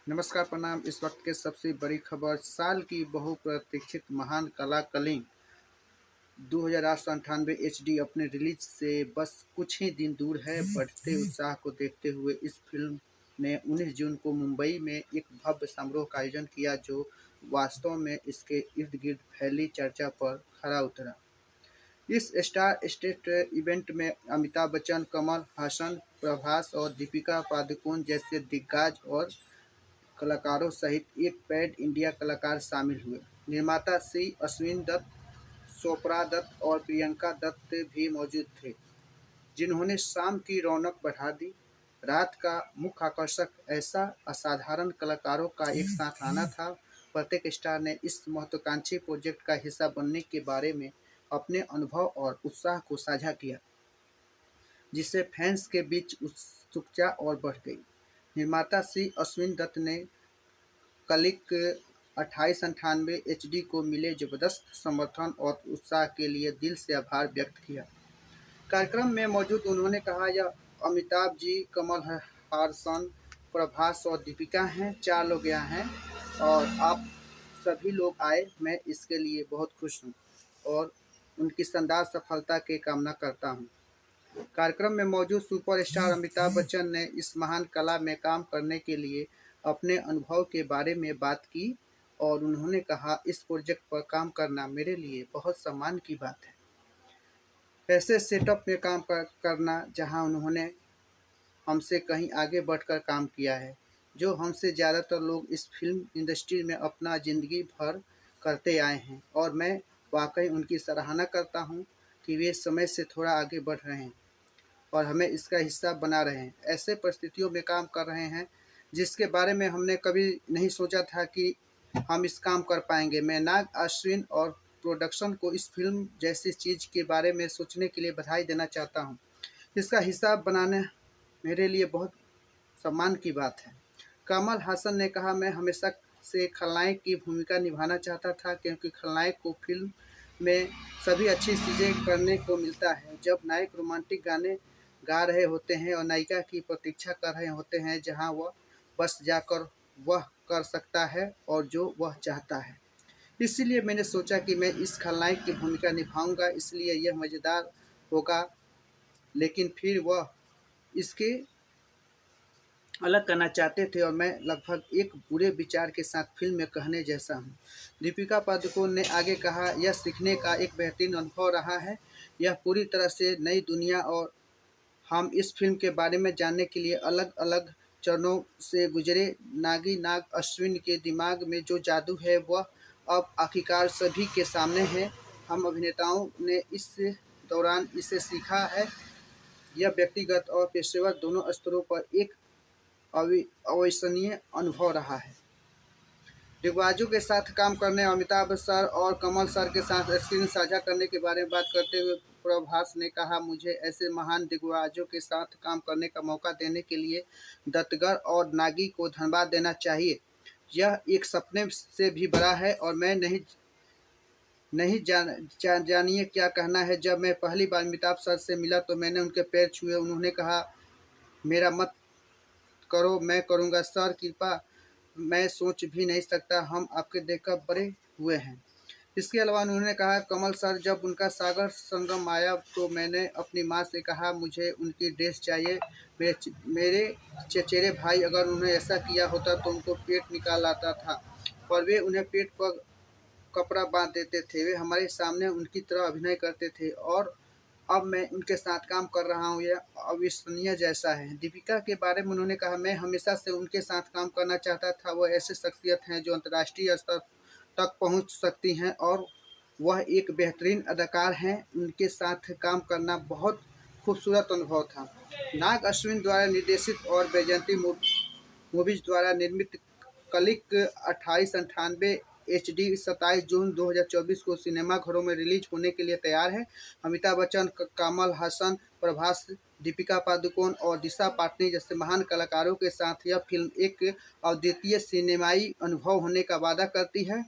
नमस्कार प्रणाम। इस वक्त के सबसे बड़ी खबर, साल की बहुप्रतीक्षित महान कला कलिंग 2898 HD अपने रिलीज से बस कुछ ही दिन दूर है। बढ़ते उत्साह को देखते हुए इस फिल्म ने 19 जून को मुंबई में एक भव्य समारोह का आयोजन किया, जो वास्तव में इसके इर्द गिर्द फैली चर्चा पर खरा उतरा। इस स्टार स्टेट इवेंट में अमिताभ बच्चन, कमल हासन, प्रभास और दीपिका पादुकोण जैसे दिग्गज और कलाकारों सहित एक पैड इंडिया कलाकार शामिल हुए। निर्माता श्री अश्विन दत्त, चोपड़ा दत्त और प्रियंका दत्त भी मौजूद थे, जिन्होंने शाम की रौनक बढ़ा दी। रात का मुख्य आकर्षक ऐसा असाधारण कलाकारों का एक साथ आना था। प्रत्येक स्टार ने इस महत्वाकांक्षी प्रोजेक्ट का हिस्सा बनने के बारे में अपने अनुभव और उत्साह को साझा किया, जिससे फैंस के बीच उत्सुकता और बढ़ गई। निर्माता श्री अश्विन दत्त ने कलिक 2898 HD को मिले जबरदस्त समर्थन और उत्साह के लिए दिल से आभार व्यक्त किया। कार्यक्रम में मौजूद उन्होंने कहा, यह अमिताभ जी, कमल हासन, प्रभास और दीपिका हैं, 4 लोग यहाँ हैं और आप सभी लोग आए। मैं इसके लिए बहुत खुश हूँ और उनकी शानदार सफलता की कामना करता हूँ। कार्यक्रम में मौजूद सुपरस्टार अमिताभ बच्चन ने इस महान कला में काम करने के लिए अपने अनुभव के बारे में बात की और उन्होंने कहा, इस प्रोजेक्ट पर काम करना मेरे लिए बहुत सम्मान की बात है। ऐसे सेटअप में काम करना जहां उन्होंने हमसे कहीं आगे बढ़कर काम किया है, जो हमसे ज़्यादातर लोग इस फिल्म इंडस्ट्री में अपना ज़िंदगी भर करते आए हैं, और मैं वाकई उनकी सराहना करता हूं कि वे समय से थोड़ा आगे बढ़ रहे हैं और हमें इसका हिस्सा बना रहे हैं। ऐसे परिस्थितियों में काम कर रहे हैं जिसके बारे में हमने कभी नहीं सोचा था कि हम इस काम कर पाएंगे। मैं नाग अश्विन और प्रोडक्शन को इस फिल्म जैसी चीज़ के बारे में सोचने के लिए बधाई देना चाहता हूं। इसका हिस्सा बनाना मेरे लिए बहुत सम्मान की बात है। कमल हासन ने कहा, मैं हमेशा से खलनायक की भूमिका निभाना चाहता था, क्योंकि खलनायक को फिल्म में सभी अच्छी चीज़ें करने को मिलता है। जब नायक रोमांटिक गाने गा रहे होते हैं और नायिका की प्रतीक्षा कर रहे होते हैं, जहां वह बस जाकर वह कर सकता है और जो वह चाहता है। इसलिए मैंने सोचा कि मैं इस खलनायक की भूमिका निभाऊंगा, इसलिए यह मज़ेदार होगा। लेकिन फिर वह इसके अलग करना चाहते थे और मैं लगभग एक बुरे विचार के साथ फिल्म में कहने जैसा हूँ। दीपिका पादुकोण ने आगे कहा, यह सीखने का एक बेहतरीन अनुभव रहा है। यह पूरी तरह से नई दुनिया और हम इस फिल्म के बारे में जानने के लिए अलग अलग चरणों से गुजरे। नाग अश्विन के दिमाग में जो जादू है वह अब आखिरकार सभी के सामने है। हम अभिनेताओं ने इस दौरान इसे सीखा है। यह व्यक्तिगत और पेशेवर दोनों स्तरों पर एक अविस्मरणीय अनुभव रहा है। दिग्गजों के साथ काम करने, अमिताभ सर और कमल सर के साथ स्क्रीन साझा करने के बारे में बात करते हुए प्रभास ने कहा, मुझे ऐसे महान दिग्गजों के साथ काम करने का मौका देने के लिए दत्तगर और नागी को धन्यवाद देना चाहिए। यह एक सपने से भी बड़ा है और मैं जानिए क्या कहना है। जब मैं पहली बार अमिताभ सर से मिला तो मैंने उनके पैर छुए। उन्होंने कहा, मेरा मत करो, मैं करूँगा सर, कृपा, मैं सोच भी नहीं सकता, हम आपके देखकर बड़े हुए हैं। इसके अलावा उन्होंने कहा, कमल सर, जब उनका सागर संगम आया तो मैंने अपनी माँ से कहा मुझे उनकी ड्रेस चाहिए। मेरे चचेरे भाई अगर उन्होंने ऐसा किया होता तो उनको पेट निकाल आता था, पर वे उन्हें पेट पर कपड़ा बांध देते थे। वे हमारे सामने उनकी तरह अभिनय करते थे और अब मैं उनके साथ काम कर रहा हूँ, यह अविस्मरणीय जैसा है। दीपिका के बारे में उन्होंने कहा, मैं हमेशा से उनके साथ काम करना चाहता था। वह ऐसे शख्सियत हैं जो अंतर्राष्ट्रीय स्तर तक पहुँच सकती हैं और वह एक बेहतरीन अदाकार हैं। उनके साथ काम करना बहुत खूबसूरत अनुभव था। नाग अश्विन द्वारा निर्देशित और बैजयंती मूवीज द्वारा निर्मित कलिक 2898 HD 27 जून 2024 को सिनेमाघरों में रिलीज होने के लिए तैयार है। अमिताभ बच्चन, कमल हासन, प्रभास, दीपिका पादुकोण और दिशा पाटनी जैसे महान कलाकारों के साथ यह फिल्म एक अद्वितीय सिनेमाई अनुभव होने का वादा करती है।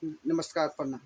नमस्कार, प्रणाम।